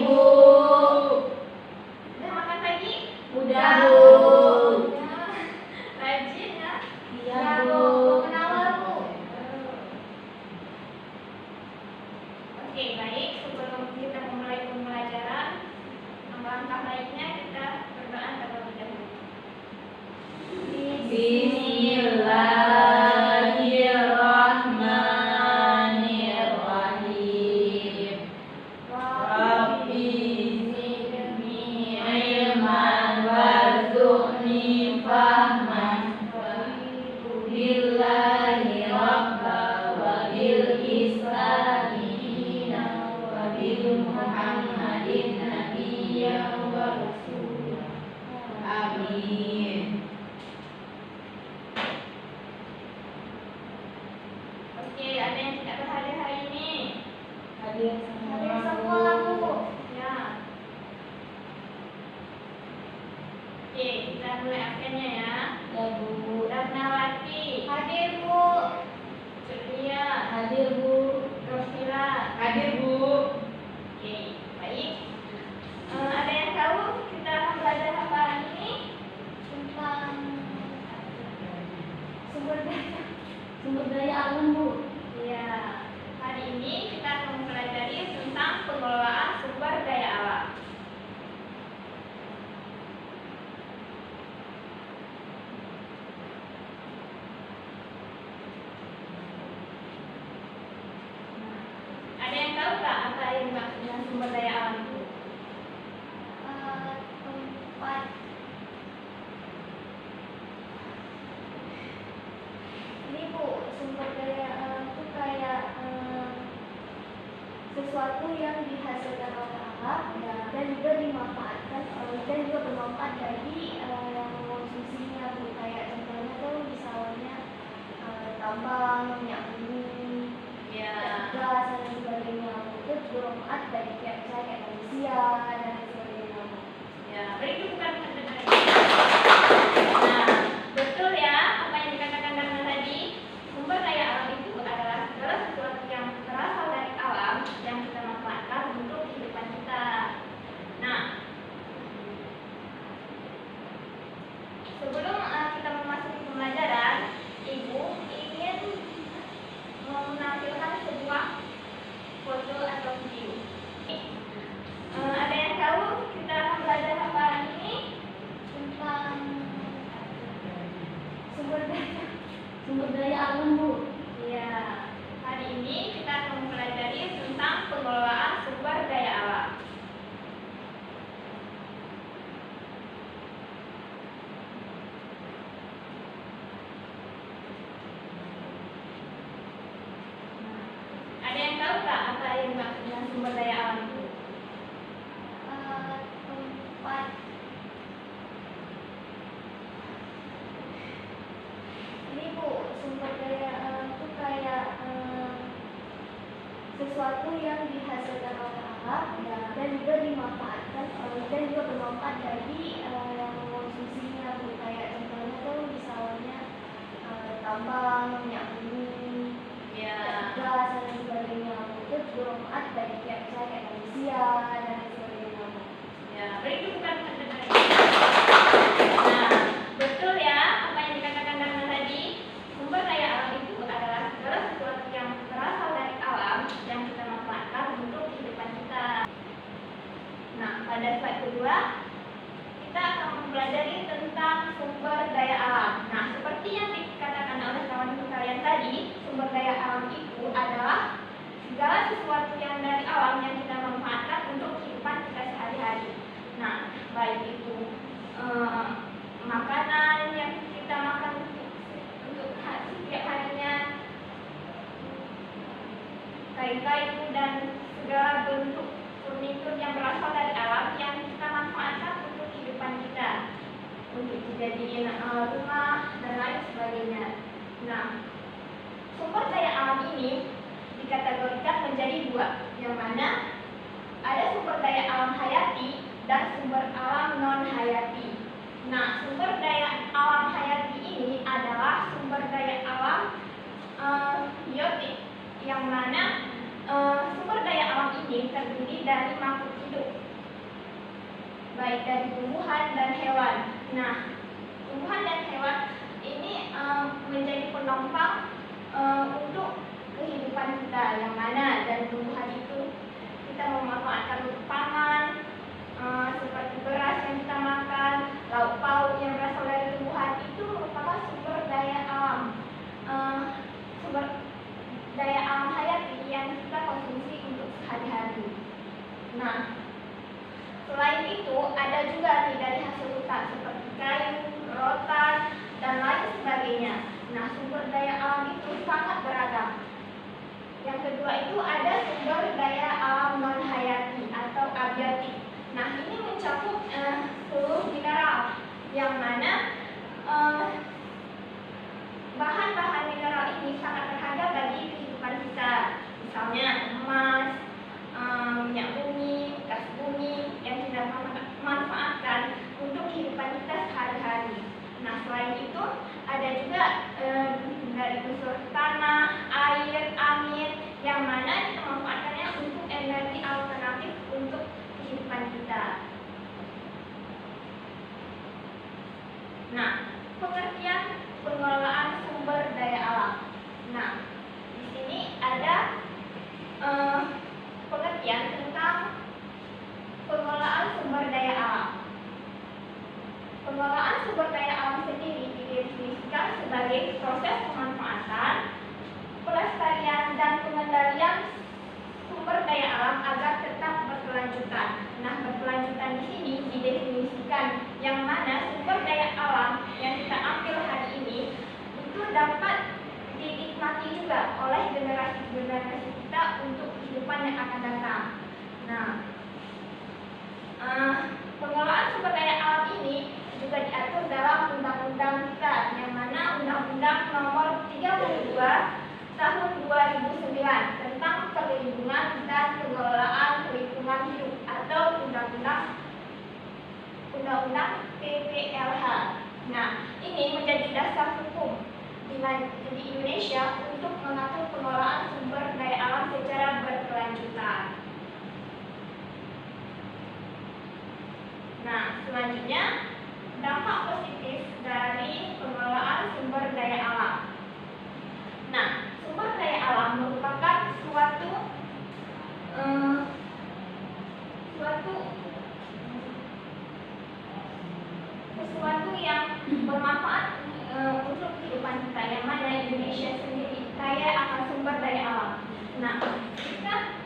Bu. Udah makan pagi? Udah, Bu. Udah. Rajin ya? Iya, Ya, Bu. Kenapa, Bu? Oke, baik. Sebelum kita memulai pembelajaran, langkah baiknya kita berdoa terlebih dahulu. Bismillahirrahmanirrahim. Rabbi zidni ilman warzuqni fahman. Billahi rabba wa bil islami dina wa bil muhammadin nabiyya wa rasulah. Amin. Oke, ada yang tidak berhadir hari ini? Hadir Hadir semua, Bu. Ya. Oke, kita mulai absennya ya. Ya, Bu. Ratnawati. Hadir, Bu. Julia. Hadir, Bu. Rosila. Hadir, Bu. Oke, baik. Ada yang tahu kita akan belajar apa hari ini? Tentang Sumber daya alam, Bu. Ya, hari ini kita akan mempelajari tentang pengelolaan sumber daya alam. Ada yang tahu nggak apa yang dimaksud dengan sumber daya alam itu? Tempat ini, Bu, sumber daya alam itu kayak sesuatu yang dihasilkan oleh alam dan juga dimanfaatkan dan juga bermanfaat bagi yang mengkonsumsinya, Bu. Kayak contohnya tuh misalnya tambang, minyak bumi, gas dan sebagainya. Itu bermanfaat bagi kita kayak manusia dan lain sebagainya. Ya, berarti bukan mendengar. Nah, betul ya apa yang dikatakan Dana tadi. Sumber daya alam itu adalah segala sesuatu yang berasal dari alam yang kita manfaatkan untuk kehidupan kita. Nah, sebelum kita memasuki pembelajaran, Ibu ingin menampilkan sebuah foto atau video. Ada yang tahu kita akan belajar apa hari ini? Tentang Sumber daya alam, Bu. Ya, hari ini kita akan mempelajari tentang pengelolaan sumber daya alam. Ada yang tahu nggak apa yang dimaksud dengan sumber daya alam itu? Tempat ini, Bu, sumber daya alam itu kayak sesuatu yang dihasilkan oleh alam dan juga dimanfaatkan dan juga bermanfaat bagi yang mengkonsumsinya, Bu. Kayak contohnya tuh misalnya tambang, minyak bumi, gas dan lain sebagainya. Itu bermanfaat bagi kita kayak manusia dan lain sebagainya. Ya, berarti bukan mendengar. Nah, betul ya apa yang dikatakan Dana tadi. Sumber daya alam itu adalah segala sesuatu yang berasal dari alam yang kita manfaatkan untuk kehidupan kita. Nah, pada slide kedua kita akan mempelajari tentang sumber daya alam. Nah, seperti yang dikatakan oleh kawan kalian tadi, sumber daya alam itu adalah segala sesuatu yang dari alam yang kita manfaatkan untuk kehidupan kita sehari-hari. Nah, baik itu makanan yang kita makan untuk setiap harinya, kain-kain dan segala bentuk furnitur yang berasal dari alam yang kita manfaatkan untuk kehidupan kita, untuk dijadiin rumah dan lain sebagainya. Nah, sumber daya alam ini dikategorikan menjadi dua, yang mana ada sumber daya alam hayati dan sumber alam non hayati. Nah, sumber daya alam hayati ini adalah sumber daya alam biotik, yang mana sumber daya alam ini terdiri dari makhluk hidup baik dari tumbuhan dan hewan. Nah, tumbuhan dan hewan ini menjadi penopang untuk kehidupan kita, yang mana dari tumbuhan itu kita memanfaatkan untuk pangan, seperti beras yang kita makan, lauk pauk yang berasal dari tumbuhan itu merupakan sumber daya alam, sumber daya alam hayati yang kita konsumsi untuk sehari-hari. Nah, selain itu ada juga nih dari hasil hutan seperti kayu, rotan, dan lain sebagainya. Nah, sumber daya alam itu sangat beragam. Yang kedua itu ada sumber daya alam non hayati atau abiotik. Nah, ini mencakup seluruh mineral, yang mana bahan-bahan mineral ini sangat berharga bagi kehidupan kita. Misalnya emas, minyak bumi, gas bumi yang kita manfaatkan untuk kehidupan kita sehari-hari. Nah, selain itu ada juga dari unsur tanah, air, angin, yang mana kita manfaatkannya untuk energi alternatif untuk kehidupan kita. Nah, pengertian pengelolaan sumber daya alam. Nah, di sini ada pengertian tentang pengelolaan sumber daya alam. Pengelolaan sumber daya alam sendiri didefinisikan sebagai proses pemanfaatan, pelestarian, dan pengendalian sumber daya alam agar tetap berkelanjutan. Nah, berkelanjutan di sini didefinisikan yang mana sumber daya alam yang kita ambil hari ini itu dapat dinikmati juga oleh generasi-generasi kita untuk kehidupan yang akan datang. Nah, pengelolaan sumber daya alam ini juga diatur dalam undang-undang kita, yang mana Undang-Undang Nomor 32 Tahun 2009 tentang perlindungan dan pengelolaan lingkungan hidup atau Undang-Undang PPLH. Nah, ini menjadi dasar hukum di Indonesia untuk mengatur pengelolaan sumber daya alam secara berkelanjutan. Nah, selanjutnya dampak positif dari pengelolaan sumber daya alam. Nah, sumber daya alam merupakan suatu yang bermanfaat untuk kehidupan kita, yang mana Indonesia sendiri kaya akan sumber daya alam. Nah, jika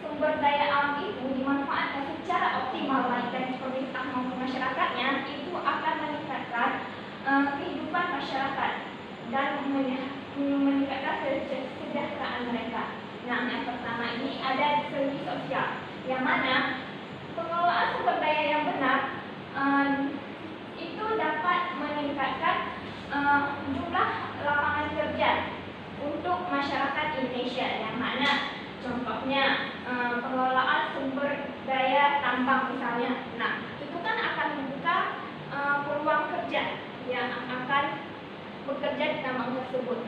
sumber daya alam itu dimanfaatkan secara optimal baik dari pemerintah maupun masyarakatnya, itu akan meningkatkan kehidupan masyarakat dan meningkatkan kesejahteraan mereka. Nah, yang pertama ini ada segi sosial, yang mana pengelolaan sumber daya yang benar itu dapat meningkatkan jumlah lapangan kerja untuk masyarakat Indonesia, yang mana contohnya pengelolaan sumber daya tambang misalnya. Nah, itu kan akan membuka peluang kerja yang akan bekerja di tambang tersebut.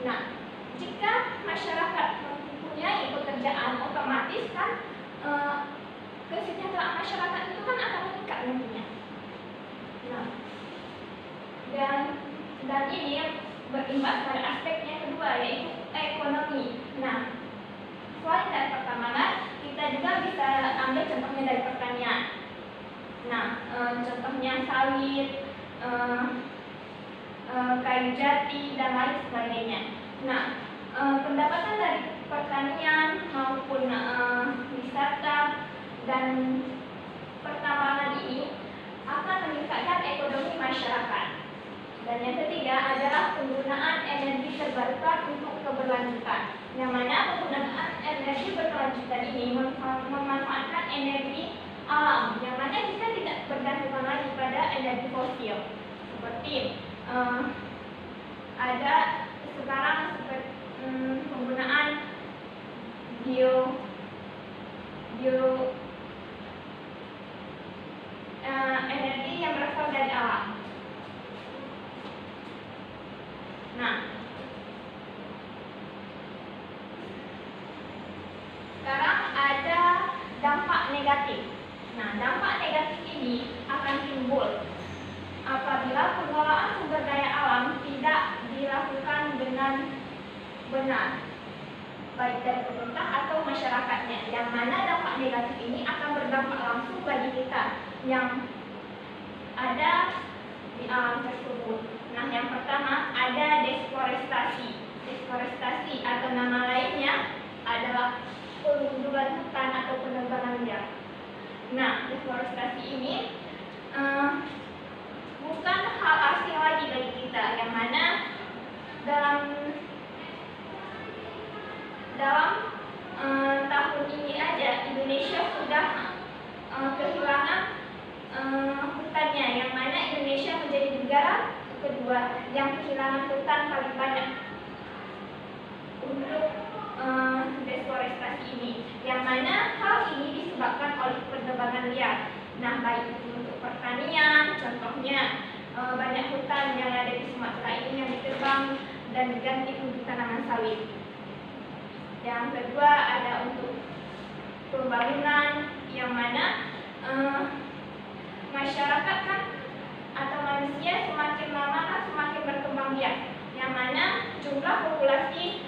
Nah, jika masyarakat mempunyai pekerjaan, otomatis kan kesejahteraan masyarakat itu kan akan meningkat nantinya. Nah, dan ini berimbas pada aspek yang kedua, yaitu ekonomi. Nah, selain dari pertambangan, kita juga bisa ambil contohnya dari pertanian. Nah, contohnya sawit, kayu jati, dan lain sebagainya. Nah, pendapatan dari pertanian maupun wisata dan pertambangan ini akan meningkatkan ekonomi masyarakat. Dan yang ketiga adalah penggunaan energi terbarukan untuk keberlanjutan, yang mana penggunaan energi berkelanjutan ini memanfaatkan energi alam, yang mana kita tidak bergantung lagi pada energi fosil. Seperti ada sekarang seperti penggunaan energi yang berasal dari alam. Nah, sekarang ada dampak negatif. Nah, dampak negatif ini akan timbul apabila pengelolaan sumber daya alam tidak dilakukan dengan benar, baik dari pemerintah atau masyarakatnya, yang mana dampak negatif ini akan berdampak langsung bagi kita yang ada di alam tersebut. Nah, yang pertama ada deforestasi. Deforestasi atau nama lainnya adalah pengundulan hutan atau penebangan liar. Nah, deforestasi ini bukan hal asing lagi bagi kita, yang mana dalam tahun ini aja Indonesia sudah kehilangan hutannya, yang mana Indonesia menjadi negara kedua yang kehilangan hutan paling banyak untuk deforestasi ini, yang mana hal ini disebabkan oleh penebangan liar. Nah, baik itu untuk pertanian, contohnya banyak hutan yang ada di Sumatera ini yang ditebang dan diganti untuk tanaman sawit. Yang kedua ada untuk pembangunan, yang mana masyarakat kan atau manusia semakin lama kan semakin berkembang biak, yang mana jumlah populasi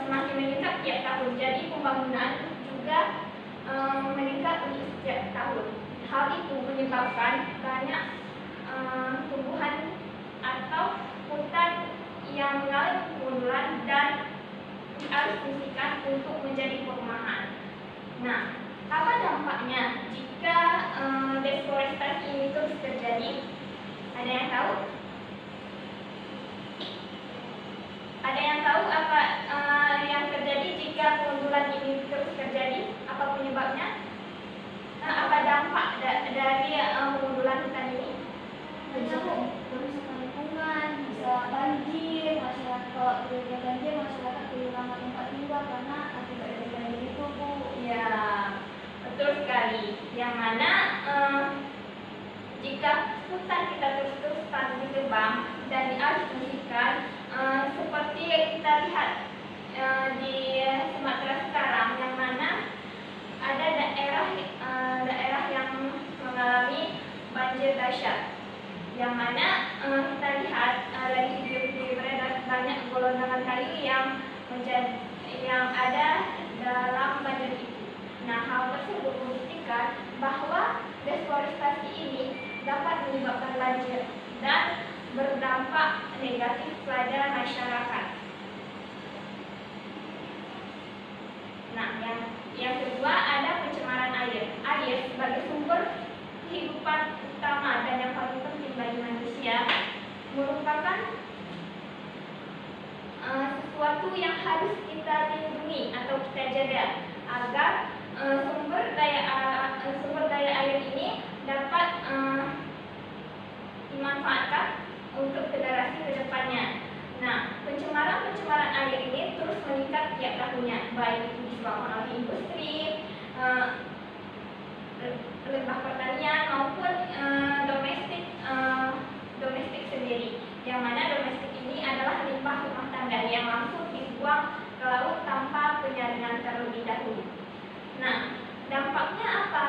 semakin meningkat tiap tahun. Jadi pembangunan juga meningkat untuk setiap tahun. Hal itu menyebabkan banyak tumbuhan atau hutan yang mengalami pengundulan dan dialihfungsikan untuk menjadi perumahan. Nah, apa dampaknya jika deforestasi ini terus terjadi? Ada yang tahu? Ada yang tahu apa yang terjadi jika pengundulan ini terus terjadi? Apa penyebabnya? Apa dampak dari pengundulan hutan ini? Merusak lingkungan, bisa banjir, masyarakat terjadi banjir, masyarakat kehilangan tempat tinggal karena akibat dari banjir itu, Bu. Ya, betul sekali. Yang mana jika hutan kita terus-terusan ditebang dan dialihfungsikan, seperti yang kita lihat di Sumatera sekarang, yang mana ada daerah yang mengalami banjir dahsyat, yang mana kita lihat dari video-video beredar banyak golongan kayu yang ada dalam banjir itu. Nah, hal tersebut membuktikan bahwa deforestasi ini dapat menyebabkan banjir dan berdampak negatif pada masyarakat. Nah, yang kedua ada pencemaran air. Air sebagai sumber kehidupan utama dan yang paling penting bagi manusia merupakan sesuatu yang harus kita lindungi atau kita jaga agar sumber daya air ini dapat dimanfaatkan untuk generasi kedepannya. Nah, pencemaran air ini terus meningkat tiap tahunnya, baik itu disebabkan oleh industri, limbah pertanian maupun domestik sendiri. Yang mana domestik ini adalah limbah rumah tangga yang langsung dibuang ke laut tanpa penyaringan terlebih dahulu. Nah, dampaknya apa?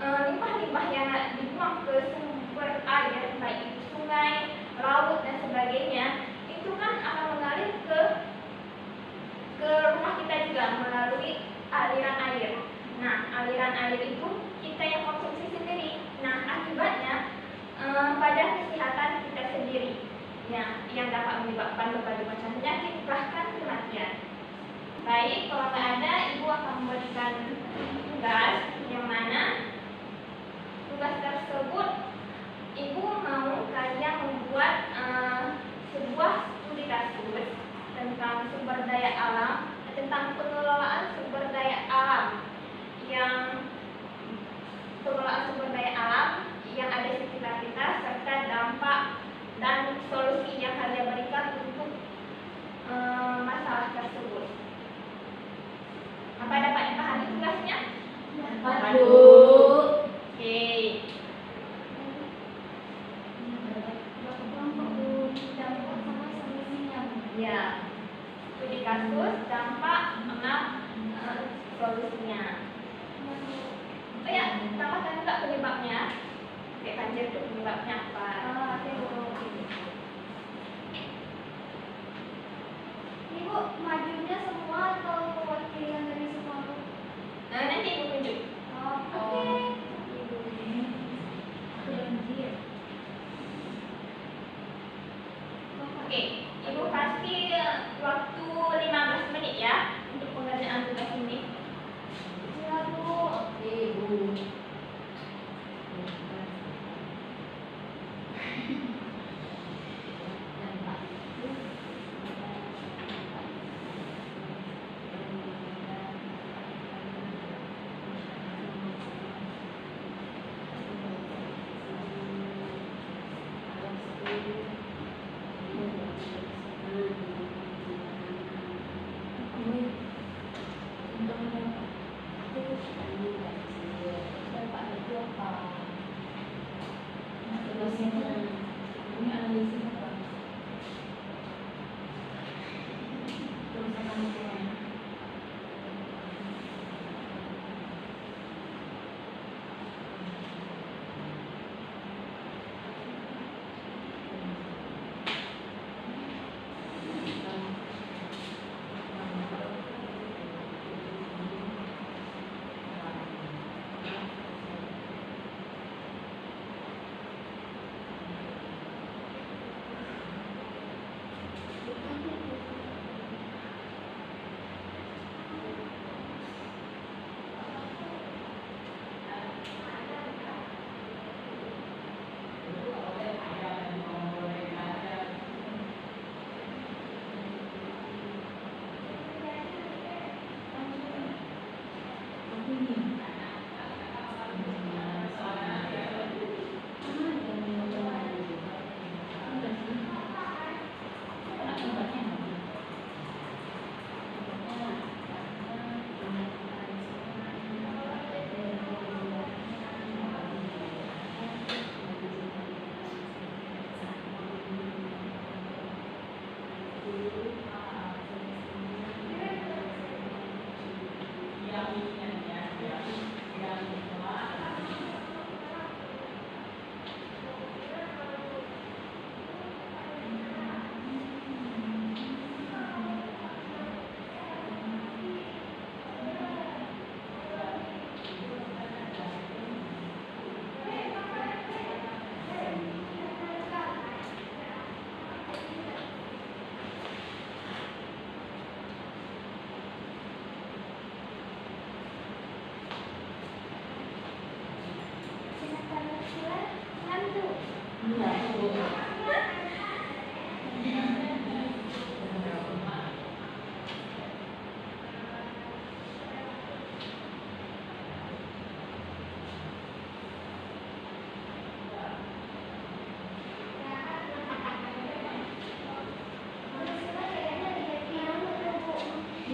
Limbah-limbah yang dibuang ke sumber air, baik itu sungai, laut dan sebagainya, itu kan akan mengalir ke rumah kita juga melalui aliran air. Nah, aliran air itu kita yang konsumsi sendiri. Nah, akibatnya pada kesehatan kita sendiri, yang dapat menyebabkan berbagai macam penyakit bahkan kematian. Baik, kalau nggak ada, Ibu akan memberikan tugas, yang mana tugas tersebut Ibu mau kalian membuat sebuah studi kasus tentang sumber daya alam, tentang pengelolaan sumber daya alam yang ada di sekitar kita, serta dampak dan solusi yang kalian berikan untuk masalah tersebut. Apa dapat dipahami tugasnya? Aduh. Oke. Dampak sama solusinya. Ya. Studi kasus, dampak, sama solusinya. Oh ya, nggak penyebabnya? Kayak banjir itu penyebabnya apa? Oke, Bu. Ibu majunya semua atau perwakilan dari semua, Bu? Nah, nanti ibu tunjuk. Oke. Oke, ibu kasih waktu 15 menit ya untuk pengerjaan tugas ini. Iya, Bu. Oke, Bu.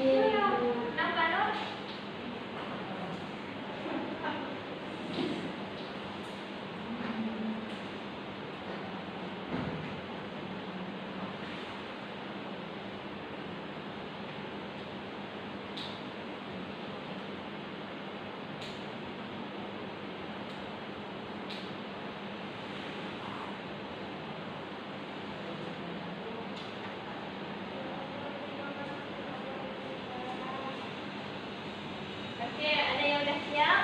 Kenapa, Nur? Oke, ada yang udah siap?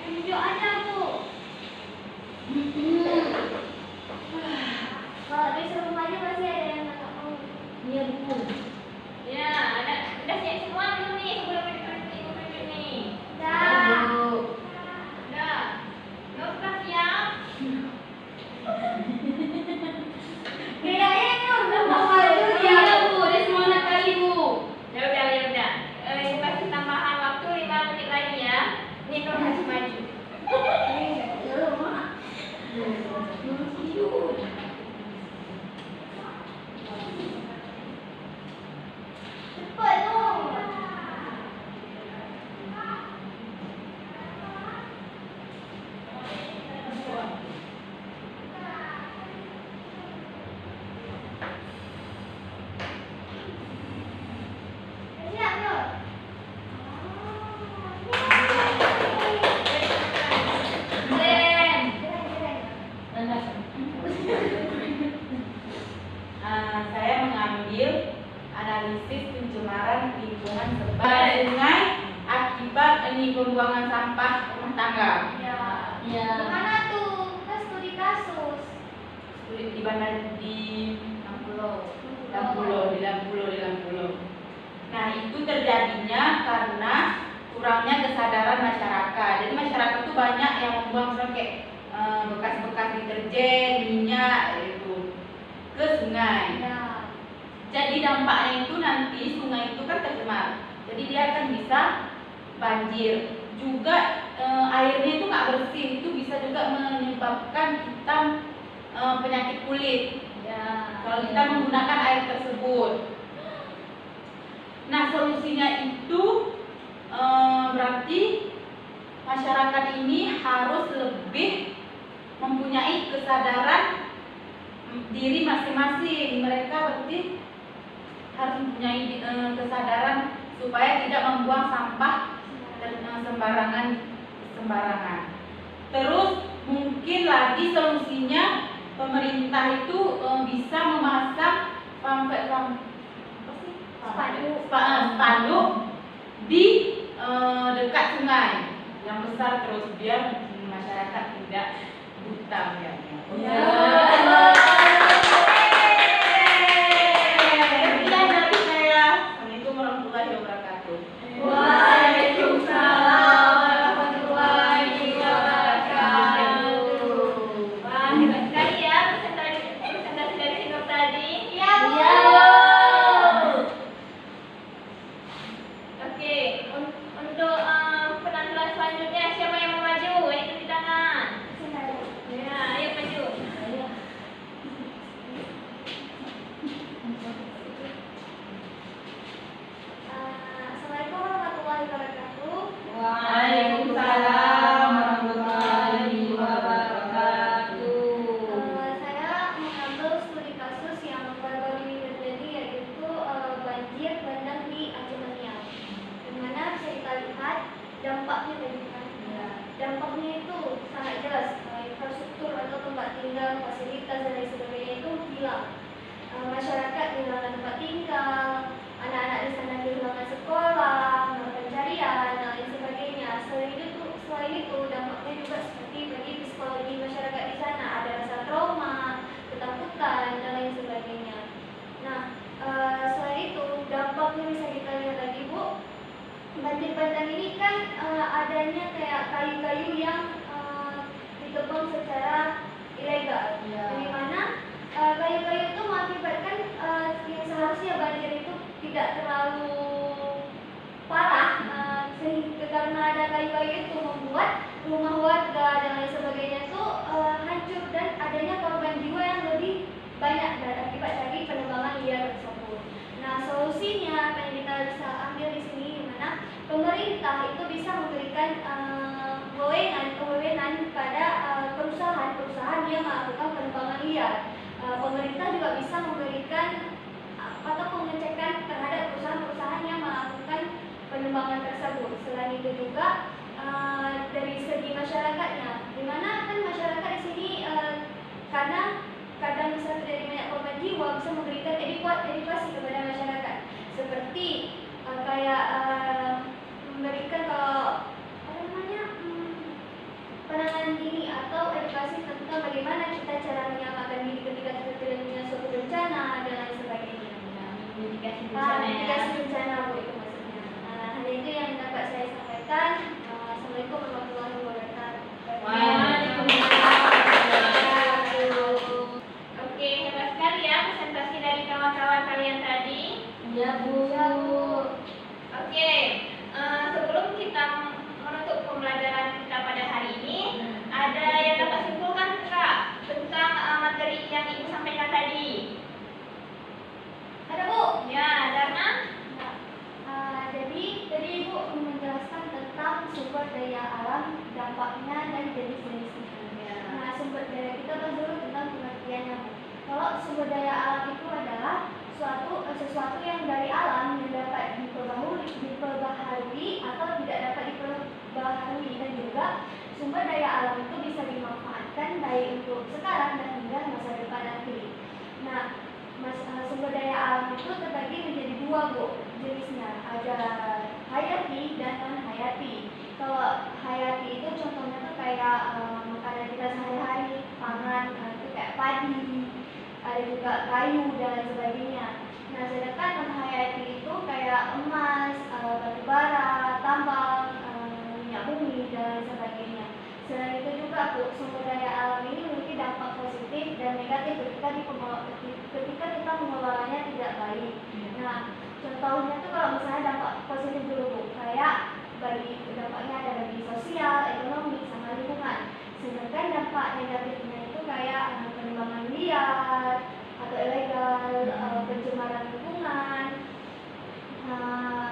Tunjuk aja, Bu. Kalau di rumahnya masih ada yang nggak mau. Iya, Bu. Ya, udah siap semua belum nih sebelum ibu tunjuk nih? Dah. Udah. Nur udah siap? Kayaknya ini udah mau maju ya. Iya, Bu. Udah semangat kali, Bu. Ya udah. Ibu kasih tambahan waktu 5 menit lagi ya. Nih Nur harus maju. Ya, Mak. sebagai sungai akibat ini pembuangan sampah rumah tangga. Ya. Ya. Gimana tuh? Kita studi kasus. Di mana di Lampulo. Nah, itu terjadinya karena kurangnya kesadaran masyarakat. Jadi masyarakat itu banyak yang membuang kayak bekas-bekas deterjen, minyak itu ke sungai. Ya. Jadi dampaknya itu nanti sungai itu kan tercemar. Jadi dia akan bisa banjir. Juga airnya itu nggak bersih, itu bisa juga menyebabkan kita penyakit kulit. Ya. Kalau kita menggunakan air tersebut. Nah, solusinya itu berarti masyarakat ini harus lebih mempunyai kesadaran diri masing-masing. Mereka berarti harus mempunyai kesadaran supaya tidak membuang sampah dan sembarangan. Terus mungkin lagi solusinya pemerintah itu bisa memasang spanduk di dekat sungai yang besar, terus biar masyarakat tidak buta ya. Sekian dari saya. Assalamualaikum warahmatullahi wabarakatuh. Waalaikumsalam warahmatullahi wabarakatuh. Wah, hebat sekali ya presentasi dari Sinur tadi. Iya, Bu. Iya. Oke, untuk penampilan selanjutnya siapa yang mau maju? Ini cuci tangan. Ya, ayo maju. Assalamualaikum warahmatullahi wabarakatuh. Waalaikumsalam warahmatullahi wabarakatuh. Saya mengambil studi kasus yang baru-baru ini terjadi, yaitu banjir bandang di Aceh Maniang. Di mana bisa kita lihat dampaknya tadi kan. Dampaknya itu sangat jelas. Infrastruktur atau tempat tinggal, fasilitas dan lain sebagainya itu hilang. Masyarakat kehilangan tempat tinggal, anak-anak di sana kehilangan sekolah, mata pencarian, dan lain sebagainya. Selain itu dampaknya juga seperti bagi psikologi masyarakat di sana, ada rasa trauma, ketakutan, dan lain sebagainya. Nah, selain itu dampaknya bisa kita lihat lagi, Bu. Banjir bandang ini kan adanya kayak kayu-kayu yang ditebang secara ilegal, di mana kayu-kayu itu mengakibatkan yang seharusnya banjir itu tidak terlalu parah, sehingga karena ada kayu-kayu itu membuat rumah warga dan lain sebagainya itu hancur dan adanya korban jiwa yang lebih banyak akibat dari penebangan liar tersebut. Nah, solusinya apa yang kita bisa ambil di sini, di mana pemerintah itu bisa memberikan kewenangan pada perusahaan-perusahaan yang melakukan penebangan liar. Pemerintah juga bisa memberikan atau pengecekan terhadap perusahaan-perusahaan yang melakukan penebangan tersebut. Selain itu juga dari segi masyarakatnya, di mana kan masyarakat di sini karena kadang bisa terjadi banyak korban jiwa, bisa memberikan edukasi kepada masyarakat, seperti kayak memberikan penanganan dini atau edukasi tentang bagaimana kita cara menyelamatkan diri ketika terjadinya suatu bencana dan lain sebagainya. Mitigasi Mitigasi bencana, Bu, itu maksudnya. Hal itu yang dapat saya sampaikan. Assalamualaikum warahmatullahi wabarakatuh. Oke, hebat sekali ya presentasi dari kawan-kawan kalian tadi. Iya, Bu. Oke, sebelum kita menutup pembelajaran kita pada hari ini, ada yang dapat simpulkan Kak tentang materi yang Ibu sampaikan tadi? Ada, Bu? Ya, Darna? Jadi tadi Ibu menjelaskan tentang sumber daya alam, dampaknya dan jenis-jenisnya. Nah, sumber daya kita bahas dulu tentang pengertiannya, Bu. Kalau sumber daya alam itu adalah sesuatu yang dari alam yang dapat diperbaharui atau tidak dapat diperbaharui, dan juga sumber daya alam itu bisa dimanfaatkan baik untuk sekarang dan hingga masa depan nanti. Nah, sumber daya alam itu terbagi menjadi dua, Bu. jenisnya, ada hayati dan non hayati. Kalau hayati itu contohnya tuh kayak makanan kita sehari-hari, pangan, itu kayak padi, ada juga kayu dan lain sebagainya. Nah, sedangkan non hayati itu kayak emas, batu bara, tambang, minyak bumi dan lain sebagainya. Selain itu juga sumber daya alam ini memiliki dampak positif dan negatif ketika kita mengelolanya tidak baik. Nah, contohnya tuh kalau misalnya dampak positif dulu Bu, kayak bagi dampaknya ada bagi sosial, ekonomi, sama lingkungan. Sedangkan dampak negatifnya itu kayak penambangan liar atau ilegal, pencemaran lingkungan,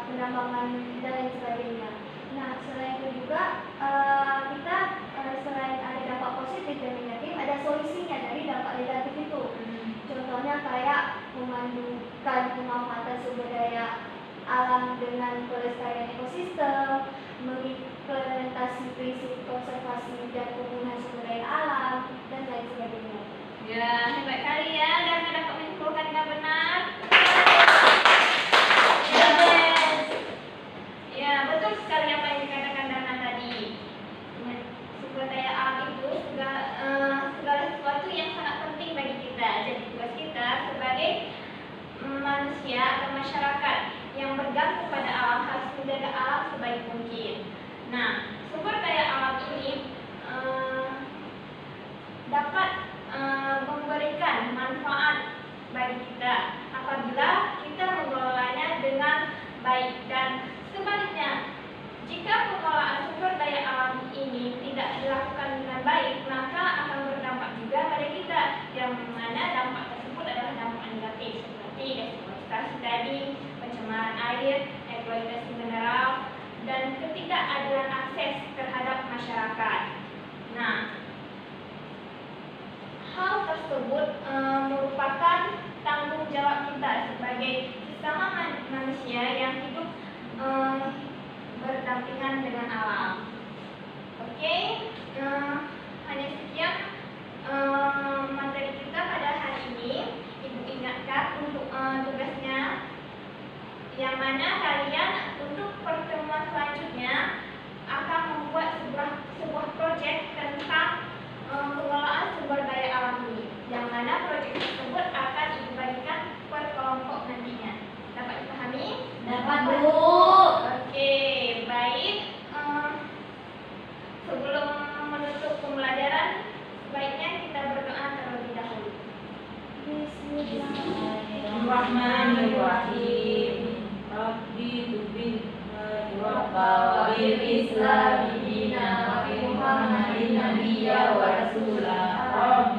penambangan dan lain sebagainya. Nah, selain itu juga kita selain ada dampak positif dan negatif, ada solusinya dari dampak negatif itu. Contohnya kayak memandukan pemanfaatan sumber daya alam dengan pelestarian ekosistem, mengimplementasi prinsip konservasi dan penggunaan sumber daya alam, dan lain sebagainya. Ya, hebat kali ya, karena dapat menyimpulkan dengan benar. Ya, betul sekali apa yang dikatakan Dana tadi. Sumber daya alam itu segala sesuatu yang sangat penting bagi kita. Jadi tugas kita sebagai manusia atau masyarakat yang bergantung pada alam harus menjaga alam sebaik mungkin. Nah, sumber daya alam ini dapat memberikan manfaat bagi kita apabila kita mengelolanya dengan baik, dan sebaliknya jika pengelolaan sumber daya alam ini tidak dilakukan dengan baik, maka akan berdampak juga pada kita, yang mana dampak tersebut adalah dampak negatif seperti deforestasi tadi, pencemaran air, eksploitasi mineral, dan ketidakadilan akses terhadap masyarakat. Nah, hal tersebut merupakan tanggung jawab kita sebagai sesama manusia yang hidup berdampingan dengan alam. Oke, hanya sekian materi kita pada hari ini. Ibu ingatkan untuk tugasnya, yang mana kalian untuk pertemuan selanjutnya akan membuat sebuah proyek tentang pengelolaan sumber daya alam ini, yang mana proyek tersebut akan dibagikan per kelompok nantinya. Dapat dipahami? Dapat Bu. Oke, baik. Sebelum menutup pembelajaran, sebaiknya kita berdoa terlebih dahulu. Bismillahirrahmanirrahim. Rabbi tubin wa bil Islam dina wa bi Muhammadin nabiyya wa rasulah.